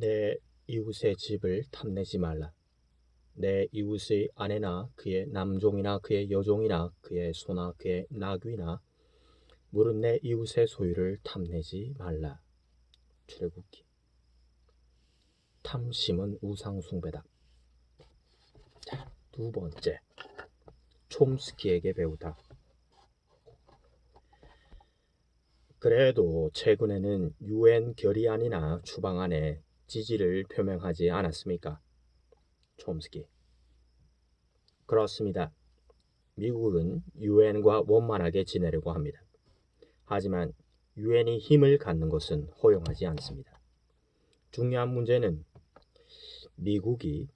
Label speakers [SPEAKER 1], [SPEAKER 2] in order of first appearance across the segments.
[SPEAKER 1] 내 이웃의 집을 탐내지 말라. 내 이웃의 아내나 그의 남종이나 그의 여종이나 그의 소나 그의 나귀나 물은 내 이웃의 소유를 탐내지 말라. 출애굽기. 탐심은 우상숭배다. 자, 두 번째, 촘스키에게 배우다. 그래도 최근에는 유엔 결의안이나 추방안에 지지를 표명하지 않았습니까? 촘스키. 그렇습니다. 미국은 유엔과 원만하게 지내려고 합니다. 하지만 유엔이 힘을 갖는 것은 허용하지 않습니다. 중요한 문제는 미국이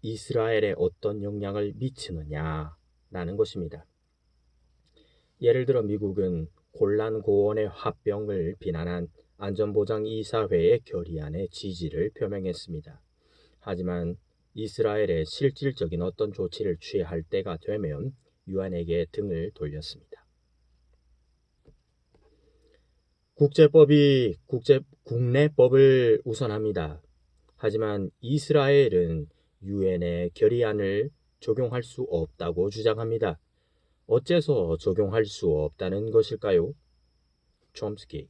[SPEAKER 1] 이스라엘에 어떤 영향을 미치느냐라는 것입니다. 예를 들어 미국은 골란 고원의 합병을 비난한 안전보장이사회의 결의안에 지지를 표명했습니다. 하지만 이스라엘에 실질적인 어떤 조치를 취할 때가 되면 유엔에게 등을 돌렸습니다. 국제법이 국내법을 우선합니다. 하지만 이스라엘은 유엔의 결의안을 적용할 수 없다고 주장합니다. 어째서 적용할 수 없다는 것일까요? 촘스키.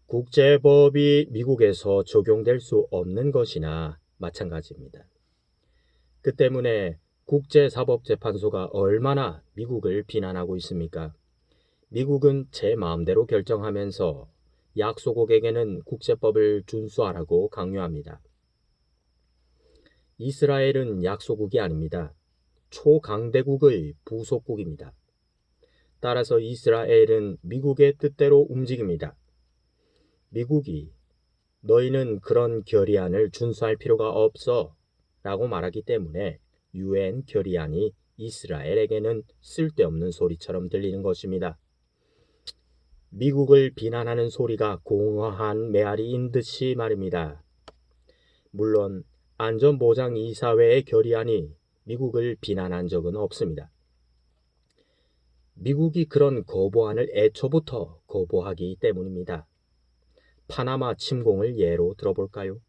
[SPEAKER 1] 국제법이 미국에서 적용될 수 없는 것이나 마찬가지입니다. 그 때문에 국제사법재판소가 얼마나 미국을 비난하고 있습니까? 미국은 제 마음대로 결정하면서 약소국에게는 국제법을 준수하라고 강요합니다. 이스라엘은 약소국이 아닙니다. 초강대국의 부속국입니다. 따라서 이스라엘은 미국의 뜻대로 움직입니다. 미국이 너희는 그런 결의안을 준수할 필요가 없어 라고 말하기 때문에 유엔 결의안이 이스라엘에게는 쓸데없는 소리처럼 들리는 것입니다. 미국을 비난하는 소리가 공허한 메아리인 듯이 말입니다. 물론 안전보장이사회의 결의안이 미국을 비난한 적은 없습니다. 미국이 그런 거부안을 애초부터 거부하기 때문입니다. 파나마 침공을 예로 들어볼까요?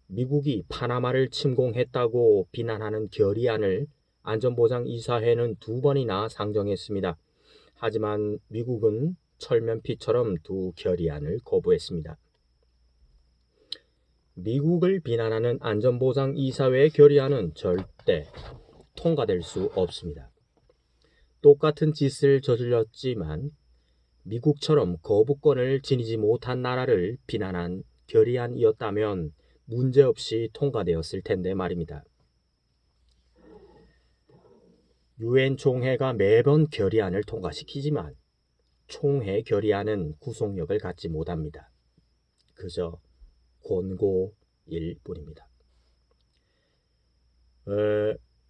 [SPEAKER 1] 미국이 파나마를 침공했다고 비난하는 결의안을 안전보장이사회는 2번이나 상정했습니다. 하지만 미국은 철면피처럼 두 결의안을 거부했습니다. 미국을 비난하는 안전보장이사회의 결의안은 절대 통과될 수 없습니다. 똑같은 짓을 저질렀지만 미국처럼 거부권을 지니지 못한 나라를 비난한 결의안이었다면 문제없이 통과되었을 텐데 말입니다. 유엔 총회가 매번 결의안을 통과시키지만 총회 결의안은 구속력을 갖지 못합니다. 그저 권고일 뿐입니다.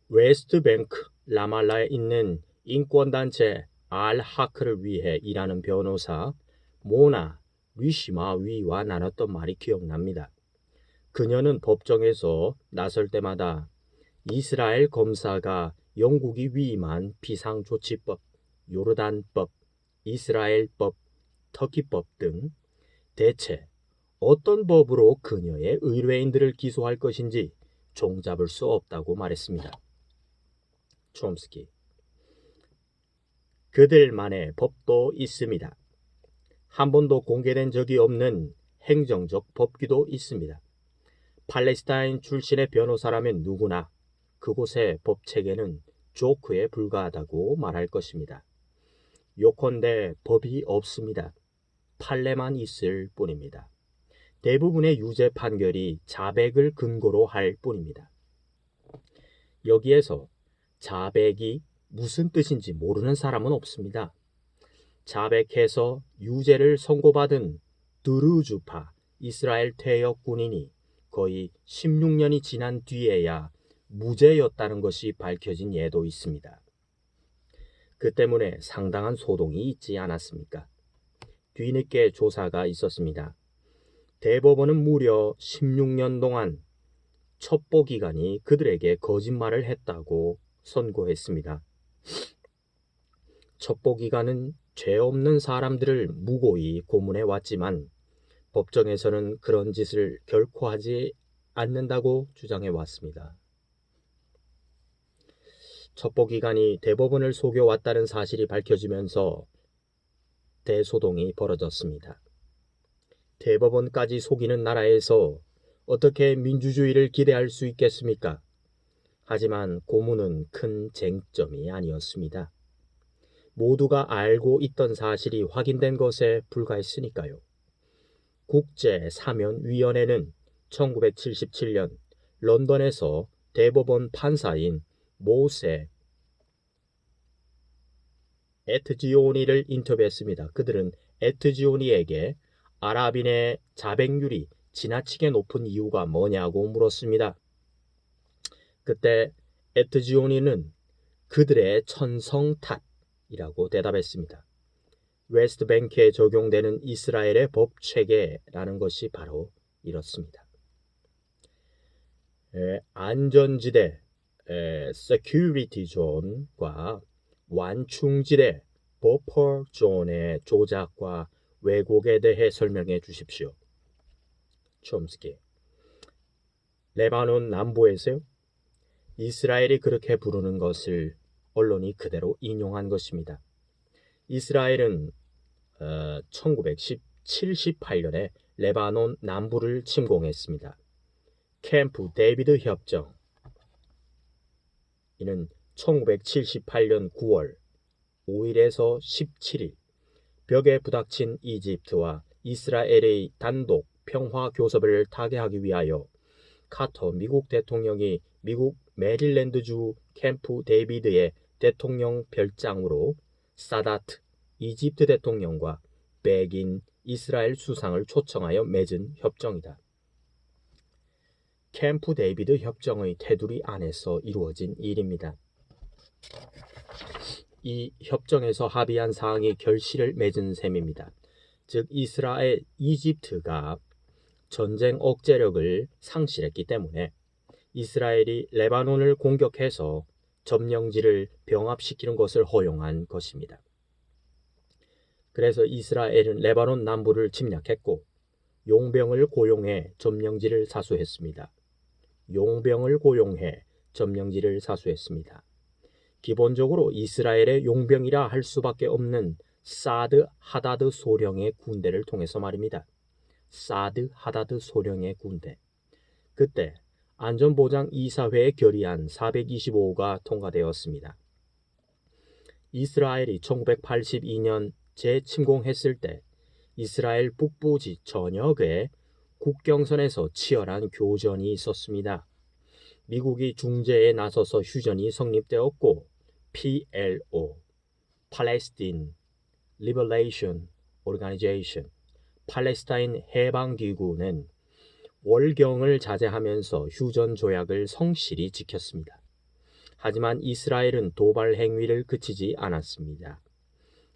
[SPEAKER 1] 웨스트뱅크 라말라에 있는 인권단체 알-하크를 위해 일하는 변호사 모나 리시마위와 나눴던 말이 기억납니다. 그녀는 법정에서 나설 때마다 이스라엘 검사가 영국이 위임한 비상조치법, 요르단법, 이스라엘법, 터키법 등 대체 어떤 법으로 그녀의 의뢰인들을 기소할 것인지 종잡을 수 없다고 말했습니다. 촘스키. 그들만의 법도 있습니다. 한 번도 공개된 적이 없는 행정적 법규도 있습니다. 팔레스타인 출신의 변호사라면 누구나 그곳의 법체계는 조크에 불과하다고 말할 것입니다. 요컨대 법이 없습니다. 판례만 있을 뿐입니다. 대부분의 유죄 판결이 자백을 근거로 할 뿐입니다. 여기에서 자백이 무슨 뜻인지 모르는 사람은 없습니다. 자백해서 유죄를 선고받은 드루즈파 이스라엘 퇴역 군인이 거의 16년이 지난 뒤에야 무죄였다는 것이 밝혀진 예도 있습니다. 그 때문에 상당한 소동이 있지 않았습니까? 뒤늦게 조사가 있었습니다. 대법원은 무려 16년 동안 첩보기관이 그들에게 거짓말을 했다고 선고했습니다. 첩보기관은 죄 없는 사람들을 무고히 고문해 왔지만 법정에서는 그런 짓을 결코 하지 않는다고 주장해 왔습니다. 첩보기관이 대법원을 속여왔다는 사실이 밝혀지면서 대소동이 벌어졌습니다. 대법원까지 속이는 나라에서 어떻게 민주주의를 기대할 수 있겠습니까? 하지만 고문은 큰 쟁점이 아니었습니다. 모두가 알고 있던 사실이 확인된 것에 불과했으니까요. 국제사면위원회는 1977년 런던에서 대법원 판사인 모세 에트지오니를 인터뷰했습니다. 그들은 에트지오니에게 아랍인의 자백률이 지나치게 높은 이유가 뭐냐고 물었습니다. 그때 에트지오니는 그들의 천성 탓이라고 대답했습니다. 웨스트뱅크에 적용되는 이스라엘의 법 체계라는 것이 바로 이렇습니다. 안전지대 security zone과 완충지대 buffer zone의 조작과 왜곡에 대해 설명해 주십시오. 촘스키. 레바논 남부에서요. 이스라엘이 그렇게 부르는 것을 언론이 그대로 인용한 것입니다. 이스라엘은 1978년에 레바논 남부를 침공했습니다. 캠프 데이비드 협정. 이는 1978년 9월 5일에서 17일 벽에 부닥친 이집트와 이스라엘의 단독 평화 교섭을 타개하기 위하여 카터 미국 대통령이 미국 메릴랜드주 캠프 데이비드의 대통령 별장으로 사다트 이집트 대통령과 베긴 이스라엘 수상을 초청하여 맺은 협정이다. 캠프 데이비드 협정의 테두리 안에서 이루어진 일입니다. 이 협정에서 합의한 사항이 결실을 맺은 셈입니다. 즉 이스라엘, 이집트가 전쟁 억제력을 상실했기 때문에 이스라엘이 레바논을 공격해서 점령지를 병합시키는 것을 허용한 것입니다. 그래서 이스라엘은 레바논 남부를 침략했고 용병을 고용해 점령지를 사수했습니다. 기본적으로 이스라엘의 용병이라 할 수밖에 없는 사드 하다드 소령의 군대를 통해서 말입니다. 사드 하다드 소령의 군대. 그때 안전보장 이사회에 결의안 425호가 통과되었습니다. 이스라엘이 1982년 재침공했을 때 이스라엘 북부지 전역에 국경선에서 치열한 교전이 있었습니다. 미국이 중재에 나서서 휴전이 성립되었고 PLO, Palestine Liberation Organization, 팔레스타인 해방기구는 월경을 자제하면서 휴전 조약을 성실히 지켰습니다. 하지만 이스라엘은 도발 행위를 그치지 않았습니다.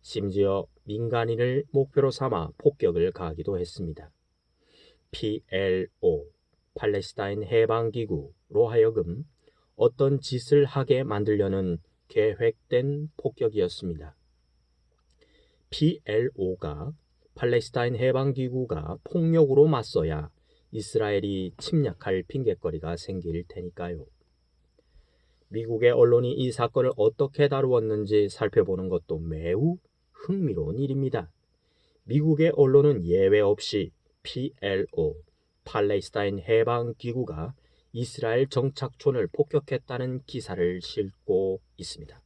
[SPEAKER 1] 심지어 민간인을 목표로 삼아 폭격을 가하기도 했습니다. PLO, 팔레스타인 해방기구로 하여금 어떤 짓을 하게 만들려는 계획된 폭격이었습니다. PLO가 팔레스타인 해방기구가 폭력으로 맞서야 이스라엘이 침략할 핑곗거리가 생길 테니까요. 미국의 언론이 이 사건을 어떻게 다루었는지 살펴보는 것도 매우 흥미로운 일입니다. 미국의 언론은 예외 없이 PLO, 팔레스타인 해방기구가 이스라엘 정착촌을 폭격했다는 기사를 싣고 있습니다.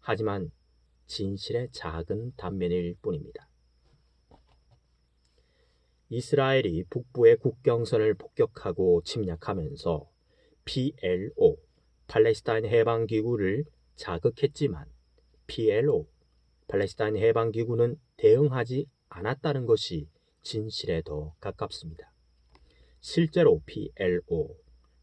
[SPEAKER 1] 하지만 진실의 작은 단면일 뿐입니다. 이스라엘이 북부의 국경선을 폭격하고 침략하면서 PLO, 팔레스타인 해방기구를 자극했지만 PLO, 팔레스타인 해방기구는 대응하지 않았다는 것이 진실에 더 가깝습니다. 실제로 PLO,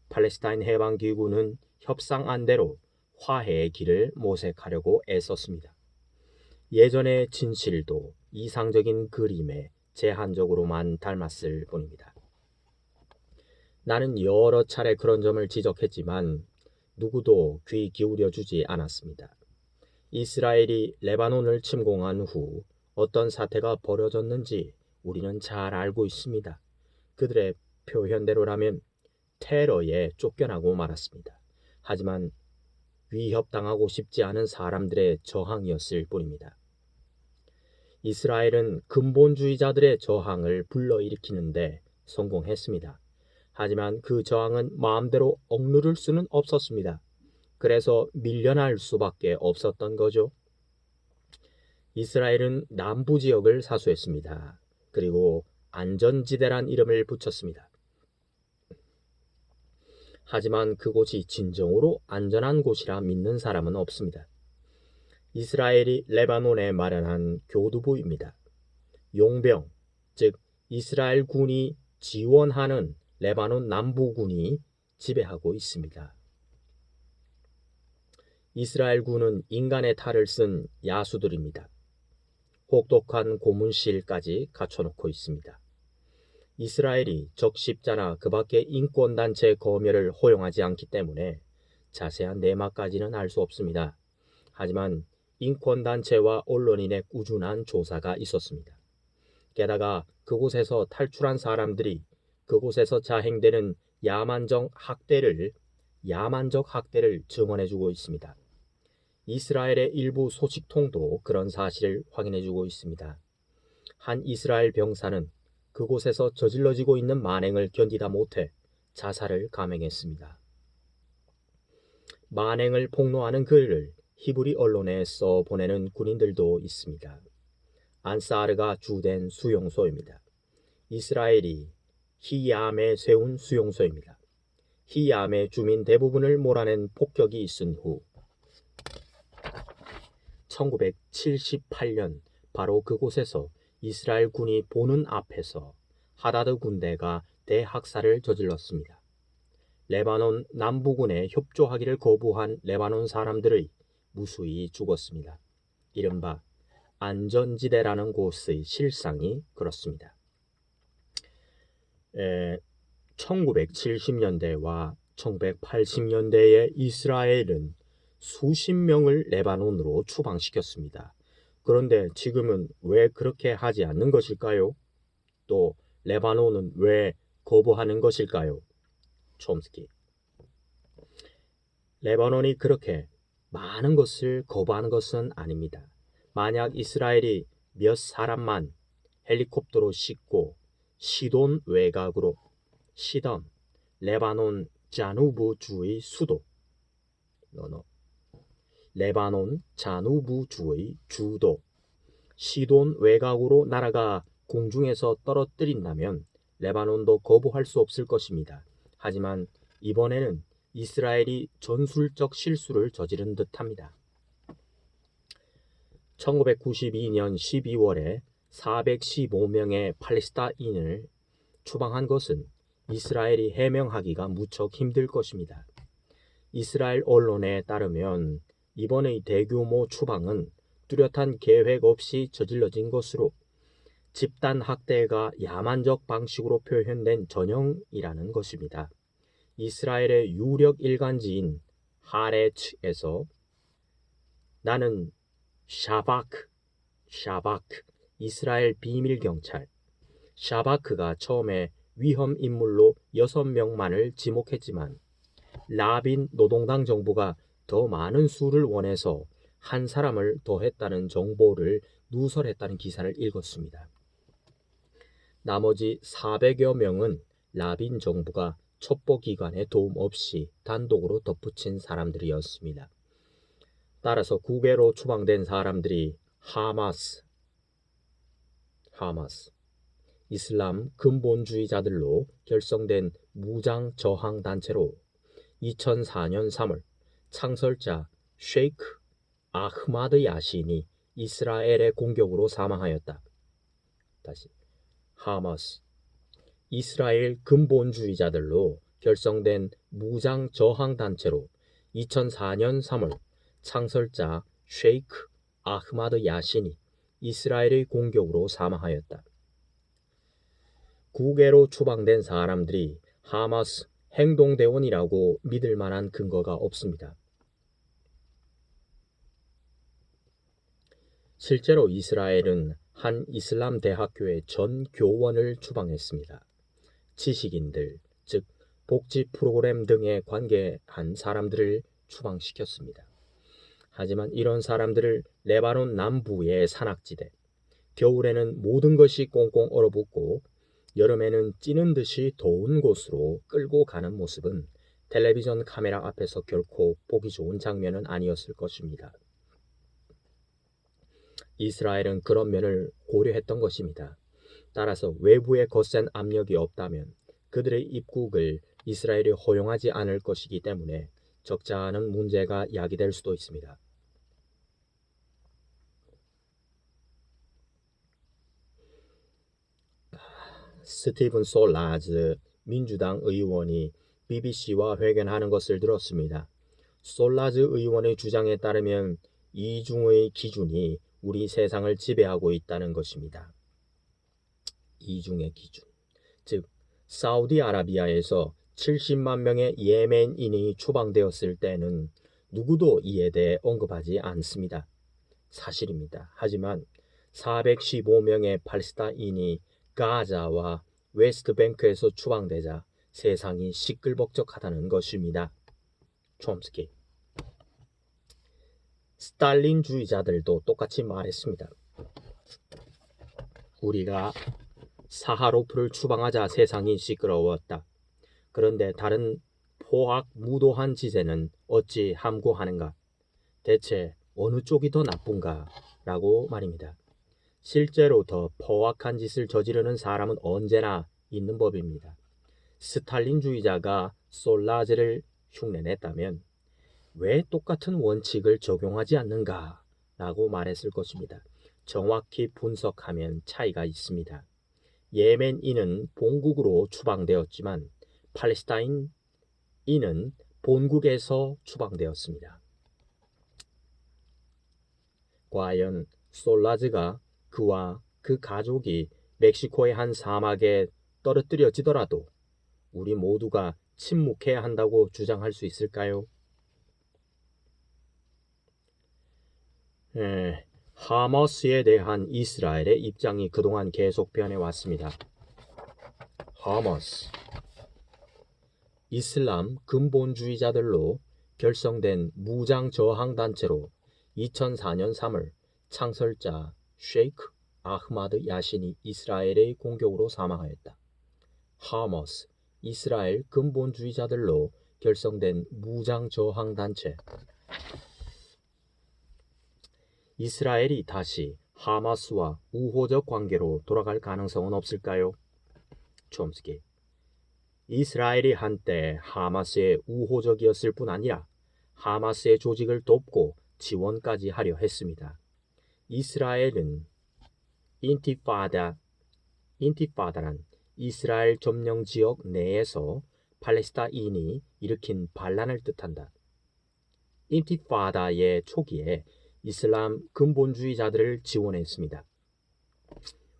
[SPEAKER 1] 팔레스타인 해방기구는 협상안대로 화해의 길을 모색하려고 애썼습니다. 예전의 진실도 이상적인 그림에 제한적으로만 닮았을 뿐입니다. 나는 여러 차례 그런 점을 지적했지만 누구도 귀 기울여주지 않았습니다. 이스라엘이 레바논을 침공한 후 어떤 사태가 벌어졌는지 우리는 잘 알고 있습니다. 그들의 표현대로라면 테러에 쫓겨나고 말았습니다. 하지만 위협당하고 싶지 않은 사람들의 저항이었을 뿐입니다. 이스라엘은 근본주의자들의 저항을 불러일으키는데 성공했습니다. 하지만 그 저항은 마음대로 억누를 수는 없었습니다. 그래서 밀려날 수밖에 없었던 거죠. 이스라엘은 남부 지역을 사수했습니다. 그리고 안전지대란 이름을 붙였습니다. 하지만 그곳이 진정으로 안전한 곳이라 믿는 사람은 없습니다. 이스라엘이 레바논에 마련한 교두보입니다. 용병, 즉 이스라엘 군이 지원하는 레바논 남부군이 지배하고 있습니다. 이스라엘 군은 인간의 탈을 쓴 야수들입니다. 혹독한 고문실까지 갖춰놓고 있습니다. 이스라엘이 적십자나 그 밖의 인권단체 검열을 허용하지 않기 때문에 자세한 내막까지는 알 수 없습니다. 하지만 인권단체와 언론인의 꾸준한 조사가 있었습니다. 게다가 그곳에서 탈출한 사람들이 그곳에서 자행되는 야만적 학대를 증언해주고 있습니다. 이스라엘의 일부 소식통도 그런 사실을 확인해주고 있습니다. 한 이스라엘 병사는 그곳에서 저질러지고 있는 만행을 견디다 못해 자살을 감행했습니다. 만행을 폭로하는 글을 히브리 언론에 써보내는 군인들도 있습니다. 안사르가 주된 수용소입니다. 이스라엘이 히얌에 세운 수용소입니다. 히얌의 주민 대부분을 몰아낸 폭격이 있은 후 1978년 바로 그곳에서 이스라엘 군이 보는 앞에서 하다드 군대가 대학살을 저질렀습니다. 레바논 남부군에 협조하기를 거부한 레바논 사람들의 무수히 죽었습니다. 이른바 안전지대라는 곳의 실상이 그렇습니다. 1970년대와 1980년대에 이스라엘은 수십 명을 레바논으로 추방시켰습니다. 그런데 지금은 왜 그렇게 하지 않는 것일까요? 또 레바논은 왜 거부하는 것일까요? 촘스키. 레바논이 그렇게 많은 것을 거부하는 것은 아닙니다. 만약 이스라엘이 몇 사람만 헬리콥터로 싣고 시돈 외곽으로 레바논 자누브주의 수도 레바논 자누브주의 주도 시돈 외곽으로 날아가 공중에서 떨어뜨린다면 레바논도 거부할 수 없을 것입니다. 하지만 이번에는 이스라엘이 전술적 실수를 저지른 듯합니다. 1992년 12월에 415명의 팔레스타인을 추방한 것은 이스라엘이 해명하기가 무척 힘들 것입니다. 이스라엘 언론에 따르면 이번의 대규모 추방은 뚜렷한 계획 없이 저질러진 것으로 집단 학대가 야만적 방식으로 표현된 전형이라는 것입니다. 이스라엘의 유력 일간지인 하레츠에서 나는 샤바크 이스라엘 비밀경찰 샤바크가 처음에 위험 인물로 6명만을 지목했지만 라빈 노동당 정부가 더 많은 수를 원해서 한 사람을 더했다는 정보를 누설했다는 기사를 읽었습니다. 나머지 400여 명은 라빈 정부가 첩보기관의 도움 없이 단독으로 덧붙인 사람들이었습니다. 따라서 국외로 추방된 사람들이 하마스 이슬람 근본주의자들로 결성된 무장 저항 단체로 2004년 3월 창설자 셰이크 아흐마드 야신이 이스라엘의 공격으로 사망하였다. 다시 하마스 이스라엘 근본주의자들로 결성된 무장 저항 단체로 2004년 3월 창설자 셰이크 아흐마드 야신이 이스라엘의 공격으로 사망하였다. 국외로 추방된 사람들이 하마스 행동대원이라고 믿을 만한 근거가 없습니다. 실제로 이스라엘은 한 이슬람 대학교의 전 교원을 추방했습니다. 지식인들, 즉 복지 프로그램 등에 관계한 사람들을 추방시켰습니다. 하지만 이런 사람들을 레바논 남부의 산악지대, 겨울에는 모든 것이 꽁꽁 얼어붙고 여름에는 찌는 듯이 더운 곳으로 끌고 가는 모습은 텔레비전 카메라 앞에서 결코 보기 좋은 장면은 아니었을 것입니다. 이스라엘은 그런 면을 고려했던 것입니다. 따라서 외부의 거센 압력이 없다면 그들의 입국을 이스라엘이 허용하지 않을 것이기 때문에 적지 않은 문제가 야기될 수도 있습니다. 스티븐 솔라즈 민주당 의원이 BBC와 회견하는 것을 들었습니다. 솔라즈 의원의 주장에 따르면 이중의 기준이 우리 세상을 지배하고 있다는 것입니다. 이중의 기준, 즉 사우디아라비아에서 70만 명의 예멘인이 추방되었을 때는 누구도 이에 대해 언급하지 않습니다. 사실입니다. 하지만 415명의 팔레스타인이 가자와 웨스트뱅크에서 추방되자 세상이 시끌벅적하다는 것입니다. 촘스키. 스탈린주의자들도 똑같이 말했습니다. 우리가 사하로프를 추방하자 세상이 시끄러웠다. 그런데 다른 포악무도한 짓에는 어찌 함구하는가? 대체 어느 쪽이 더 나쁜가? 라고 말입니다. 실제로 더 포악한 짓을 저지르는 사람은 언제나 있는 법입니다. 스탈린주의자가 솔라즈를 흉내냈다면 왜 똑같은 원칙을 적용하지 않는가? 라고 말했을 것입니다. 정확히 분석하면 차이가 있습니다. 예멘인은 본국으로 추방되었지만 팔레스타인인은 본국에서 추방되었습니다. 과연 솔라즈가 그와 그 가족이 멕시코의 한 사막에 떨어뜨려지더라도 우리 모두가 침묵해야 한다고 주장할 수 있을까요? 하마스에 대한 이스라엘의 입장이 그동안 계속 변해왔습니다. 하마스, 이슬람 근본주의자들로 결성된 무장저항단체로 2004년 3월 창설자 셰이크 아흐마드 야신이 이스라엘의 공격으로 사망하였다. 하마스, 이스라엘 근본주의자들로 결성된 무장저항단체. 이스라엘이 다시 하마스와 우호적 관계로 돌아갈 가능성은 없을까요? 촘스키. 이스라엘이 한때 하마스의 우호적이었을 뿐 아니라 하마스의 조직을 돕고 지원까지 하려 했습니다. 이스라엘은 인티파다란 이스라엘 점령 지역 내에서 팔레스타인이 일으킨 반란을 뜻한다. 인티파다의 초기에 이슬람 근본주의자들을 지원했습니다.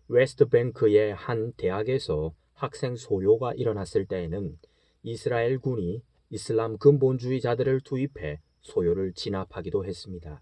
[SPEAKER 1] 웨스트뱅크의 한 대학에서 학생 소요가 일어났을 때에는 이스라엘 군이 이슬람 근본주의자들을 투입해 소요를 진압하기도 했습니다.